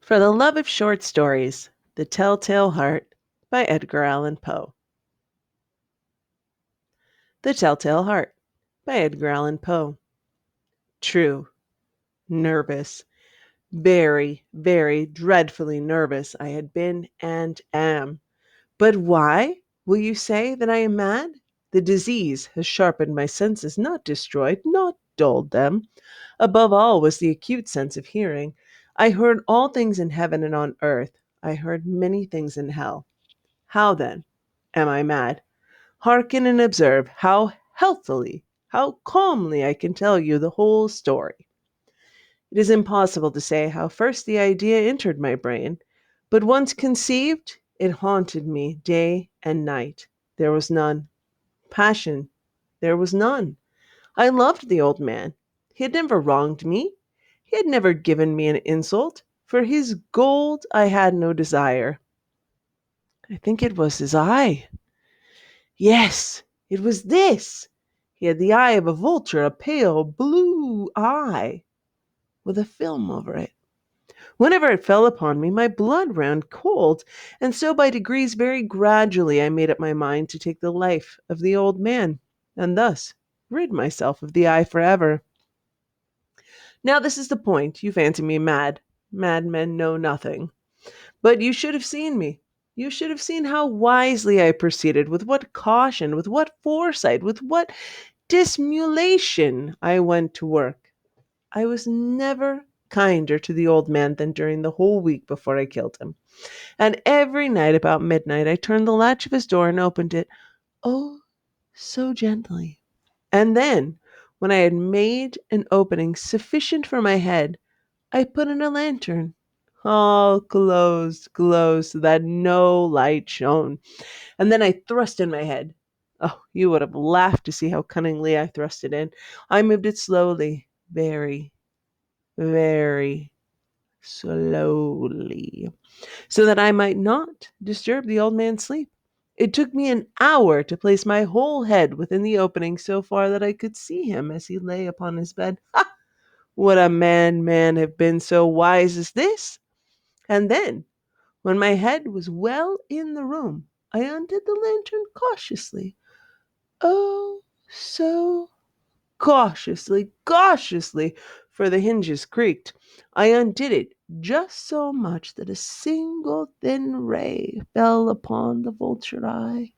For the Love of Short Stories, The Telltale Heart by Edgar Allan Poe. The Telltale Heart by Edgar Allan Poe. True, nervous, very, very dreadfully nervous I had been and am. But why, will you say, that I am mad? The disease has sharpened my senses, not destroyed, not dulled them. Above all was the acute sense of hearing. I heard all things in heaven and on earth. I heard many things in hell. How then am I mad? Hearken and observe how healthily, how calmly I can tell you the whole story. It is impossible to say how first the idea entered my brain, but once conceived, it haunted me day and night. There was none. Passion, there was none. I loved the old man. He had never wronged me. He had never given me an insult. For his gold I had no desire. I think it was his eye. Yes, it was this. He had the eye of a vulture, a pale blue eye, with a film over it. Whenever it fell upon me, my blood ran cold, and so by degrees, very gradually, I made up my mind to take the life of the old man, and thus rid myself of the eye forever. Now this is the point. You fancy me mad. Madmen know nothing. But you should have seen me. You should have seen how wisely I proceeded, with what caution, with what foresight, with what dissimulation I went to work. I was never kinder to the old man than during the whole week before I killed him. And every night about midnight I turned the latch of his door and opened it, oh, so gently. And then, when I had made an opening sufficient for my head, I put in a lantern, all close, so that no light shone. And then I thrust in my head. Oh, you would have laughed to see how cunningly I thrust it in. I moved it slowly, very, very slowly, so that I might not disturb the old man's sleep. It took me an hour to place my whole head within the opening so far that I could see him as he lay upon his bed. Ha! Would a man have been so wise as this? And then, when my head was well in the room, I undid the lantern cautiously. Oh, so cautiously, for the hinges creaked. I undid it just so much that a single thin ray fell upon the vulture eye.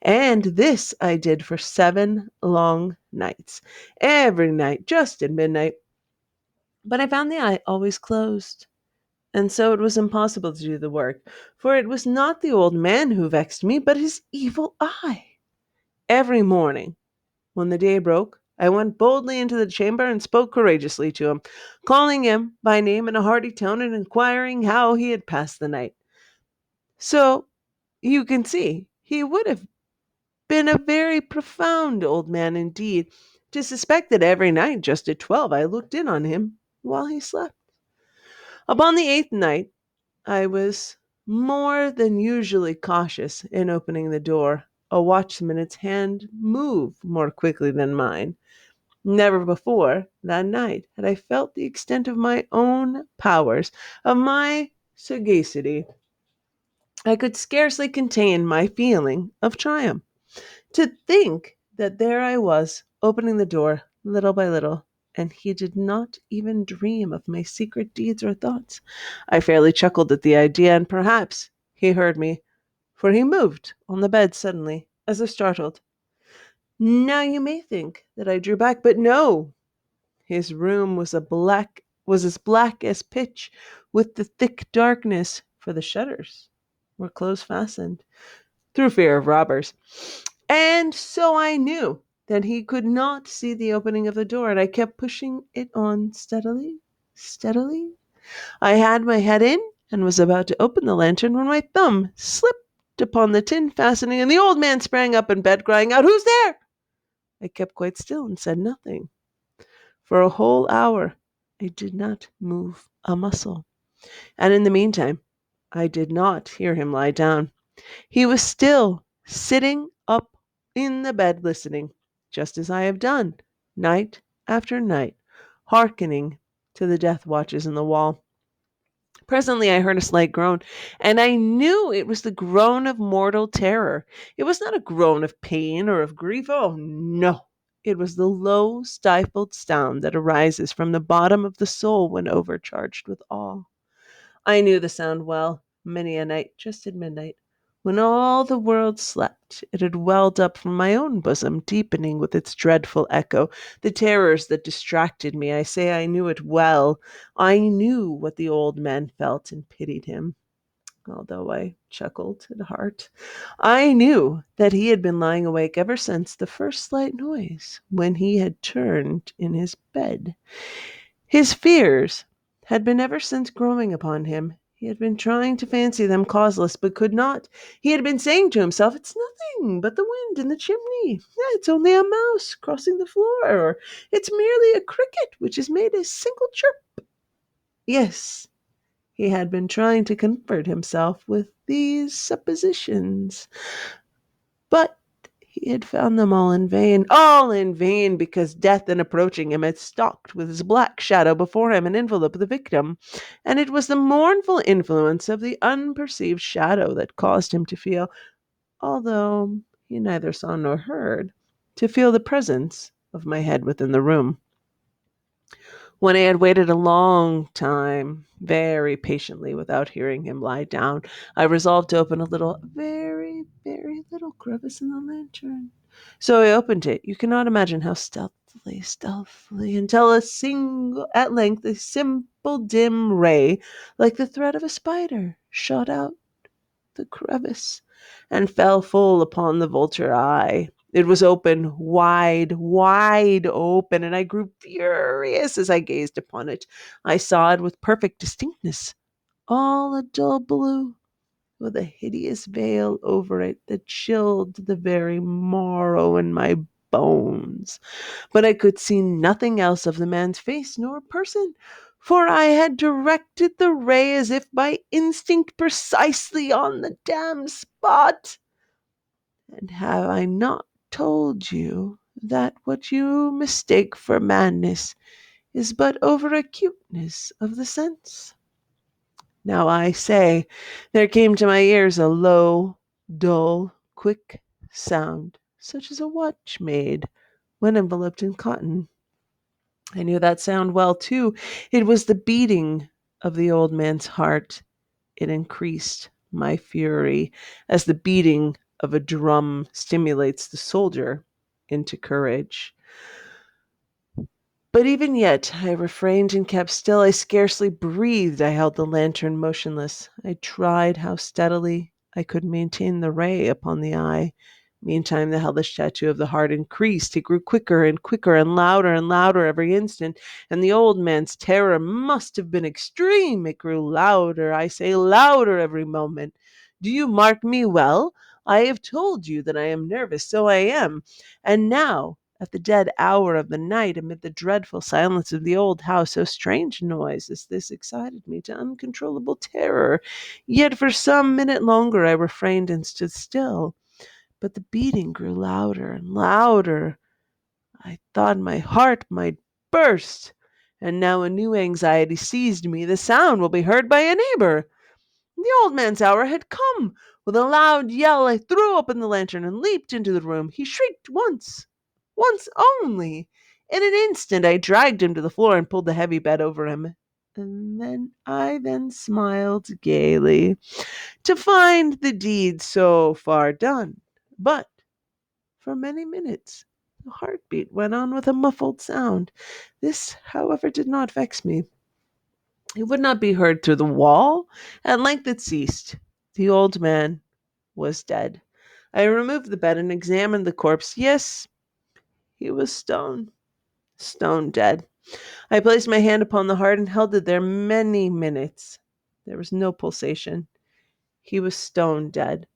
And this I did for 7 long nights, every night just at midnight. But I found the eye always closed, and so it was impossible to do the work, for it was not the old man who vexed me, but his evil eye. Every morning, when the day broke, I went boldly into the chamber and spoke courageously to him, calling him by name in a hearty tone and inquiring how he had passed the night. So you can see he would have been a very profound old man indeed to suspect that every night, just at 12, I looked in on him while he slept. Upon the 8th night, I was more than usually cautious in opening the door. A watchman's hand moved more quickly than mine. Never before that night had I felt the extent of my own powers, of my sagacity. I could scarcely contain my feeling of triumph. To think that there I was, opening the door little by little, and he did not even dream of my secret deeds or thoughts. I fairly chuckled at the idea, and perhaps he heard me, for he moved on the bed suddenly, as if startled. Now you may think that I drew back, but no! His room was as black as pitch, with the thick darkness, for the shutters were close fastened, through fear of robbers. And so I knew that he could not see the opening of the door, and I kept pushing it on steadily. I had my head in and was about to open the lantern when my thumb slipped upon the tin fastening, and the old man sprang up in bed, crying out, "Who's there?" I kept quite still and said nothing. For a whole hour I did not move a muscle, and in the meantime I did not hear him lie down. He was still sitting up in the bed listening, just as I have done, night after night, hearkening to the death watches in the wall. Presently I heard a slight groan, and I knew it was the groan of mortal terror. It was not a groan of pain or of grief. Oh, no. It was the low, stifled sound that arises from the bottom of the soul when overcharged with awe. I knew the sound well. Many a night, just at midnight, when all the world slept, it had welled up from my own bosom, deepening with its dreadful echo the terrors that distracted me. I say I knew it well. I knew what the old man felt and pitied him, although I chuckled at heart. I knew that he had been lying awake ever since the first slight noise, when he had turned in his bed. His fears had been ever since growing upon him. He had been trying to fancy them causeless, but could not. He had been saying to himself, "It's nothing but the wind in the chimney. It's only a mouse crossing the floor, or it's merely a cricket which has made a single chirp." Yes, he had been trying to comfort himself with these suppositions. But he had found them all in vain, because death in approaching him had stalked with his black shadow before him and enveloped the victim, and it was the mournful influence of the unperceived shadow that caused him to feel, although he neither saw nor heard, to feel the presence of my head within the room. When I had waited a long time, very patiently, without hearing him lie down, I resolved to open a little, very, very little crevice in the lantern. So I opened it. You cannot imagine how stealthily, until at length, a simple dim ray, like the thread of a spider, shot out the crevice, and fell full upon the vulture eye. It was open, wide, wide open, and I grew furious as I gazed upon it. I saw it with perfect distinctness, all a dull blue, with a hideous veil over it that chilled the very marrow in my bones. But I could see nothing else of the man's face nor person, for I had directed the ray as if by instinct precisely on the damned spot. And have I not told you that what you mistake for madness is but over acuteness of the sense? Now I say, there came to my ears a low, dull, quick sound, such as a watch made when enveloped in cotton. I knew that sound well, too. It was the beating of the old man's heart. It increased my fury, as the beating of a drum stimulates the soldier into courage. But even yet I refrained and kept still. I scarcely breathed. I held the lantern motionless. I tried how steadily I could maintain the ray upon the eye. Meantime the hellish tattoo of the heart increased. It grew quicker and louder every instant, and the old man's terror must have been extreme. It grew louder, I say, louder every moment. Do you mark me well? I have told you that I am nervous, so I am. And now, at the dead hour of the night, amid the dreadful silence of the old house, so strange a noise as this excited me to uncontrollable terror. Yet for some minute longer I refrained and stood still. But the beating grew louder and louder. I thought my heart might burst. And now a new anxiety seized me. The sound will be heard by a neighbor. The old man's hour had come. With a loud yell, I threw open the lantern and leaped into the room. He shrieked once only. In an instant, I dragged him to the floor and pulled the heavy bed over him. And then smiled gaily to find the deed so far done. But for many minutes the heartbeat went on with a muffled sound. This, however, did not vex me. It would not be heard through the wall. At length it ceased. The old man was dead. I removed the bed and examined the corpse. Yes, he was stone dead. I placed my hand upon the heart and held it there many minutes. There was no pulsation. He was stone dead.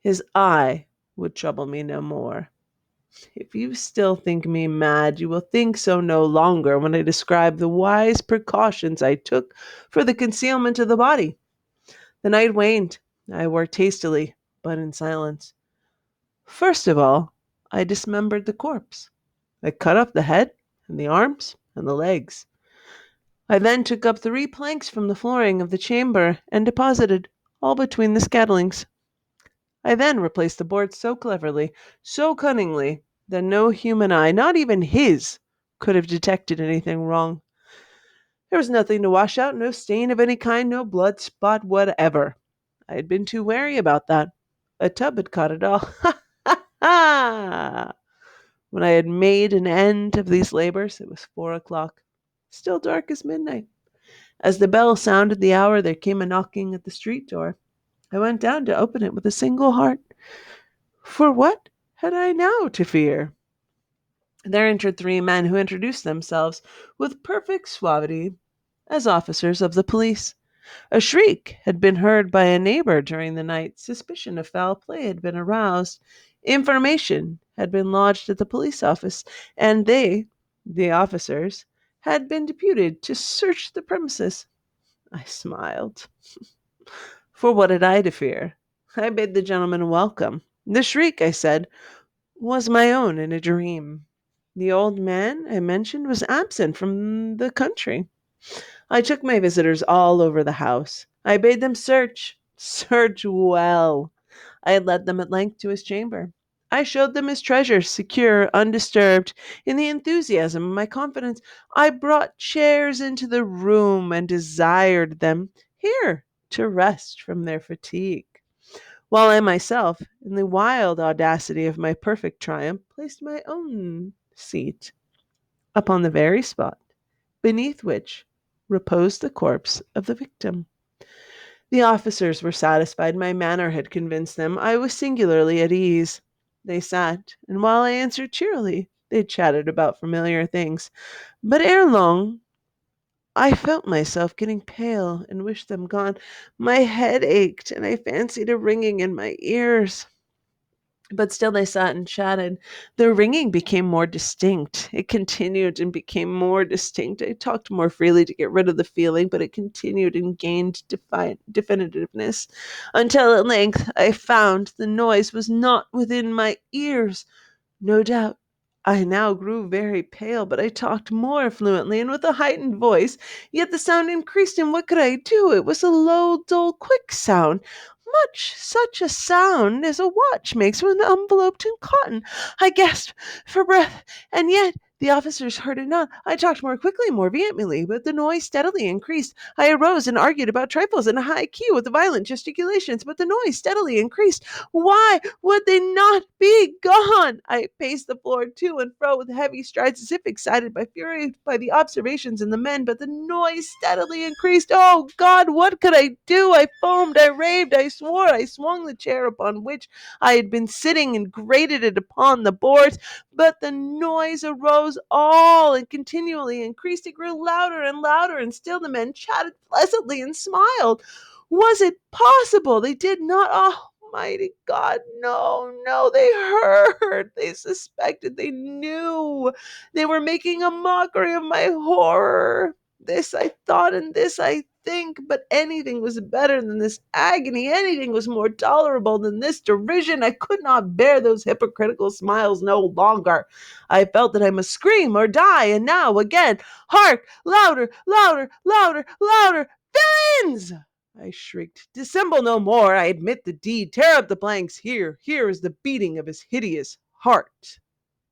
His eye would trouble me no more. If you still think me mad, you will think so no longer when I describe the wise precautions I took for the concealment of the body. The night waned. I worked hastily, but in silence. First of all, I dismembered the corpse. I cut off the head and the arms and the legs. I then took up 3 planks from the flooring of the chamber and deposited all between the scattlings. I then replaced the boards so cleverly, so cunningly, that no human eye, not even his, could have detected anything wrong. There was nothing to wash out, no stain of any kind, no blood spot whatever. I had been too wary about that. A tub had caught it all. Ha ha ha! When I had made an end of these labors, it was 4 o'clock, still dark as midnight. As the bell sounded the hour, there came a knocking at the street door. I went down to open it with a single heart. For what had I now to fear? There entered 3 men who introduced themselves with perfect suavity as officers of the police. A shriek had been heard by a neighbor during the night. Suspicion of foul play had been aroused. Information had been lodged at the police office, and they, the officers, had been deputed to search the premises. I smiled. For what had I to fear? I bade the gentleman welcome. The shriek, I said, was my own in a dream. The old man I mentioned was absent from the country. I took my visitors all over the house. I bade them search well. I had led them at length to his chamber. I showed them his treasures, secure, undisturbed. In the enthusiasm of my confidence, I brought chairs into the room and desired them here to rest from their fatigue, while I myself, in the wild audacity of my perfect triumph, placed my own seat upon the very spot beneath which reposed the corpse of the victim. The officers were satisfied. My manner had convinced them. I was singularly at ease. They sat, and while I answered cheerily, they chatted about familiar things. But ere long, I felt myself getting pale and wished them gone. My head ached, and I fancied a ringing in my ears. But still they sat and chatted. The ringing became more distinct. It continued and became more distinct. I talked more freely to get rid of the feeling, but it continued and gained definitiveness, until at length I found the noise was not within my ears. No doubt I now grew very pale, but I talked more fluently and with a heightened voice, yet the sound increased, and what could I do? It was a low, dull, quick sound, much such a sound as a watch makes when enveloped in cotton. I gasped for breath, and yet the officers heard it not. I talked more quickly, more vehemently, but the noise steadily increased. I arose and argued about trifles in a high key with violent gesticulations, but the noise steadily increased. Why would they not be gone? I paced the floor to and fro with heavy strides, as if excited by fury by the observations in the men, but the noise steadily increased. Oh God, what could I do? I foamed, I raved, I swore. I swung the chair upon which I had been sitting and grated it upon the boards, but the noise arose all and continually increased. It grew louder and louder, and still the men chatted pleasantly and smiled. Was it possible they did not? Oh, mighty God, no, no, they heard, they suspected, they knew. They were making a mockery of my horror. This I thought, and this I think, but anything was better than this agony. Anything was more tolerable than this derision. I could not bear those hypocritical smiles no longer. I felt that I must scream or die, and now again, hark, louder, louder, louder, louder, villains! I shrieked. Dissemble no more. I admit the deed. Tear up the blanks. Here is the beating of his hideous heart.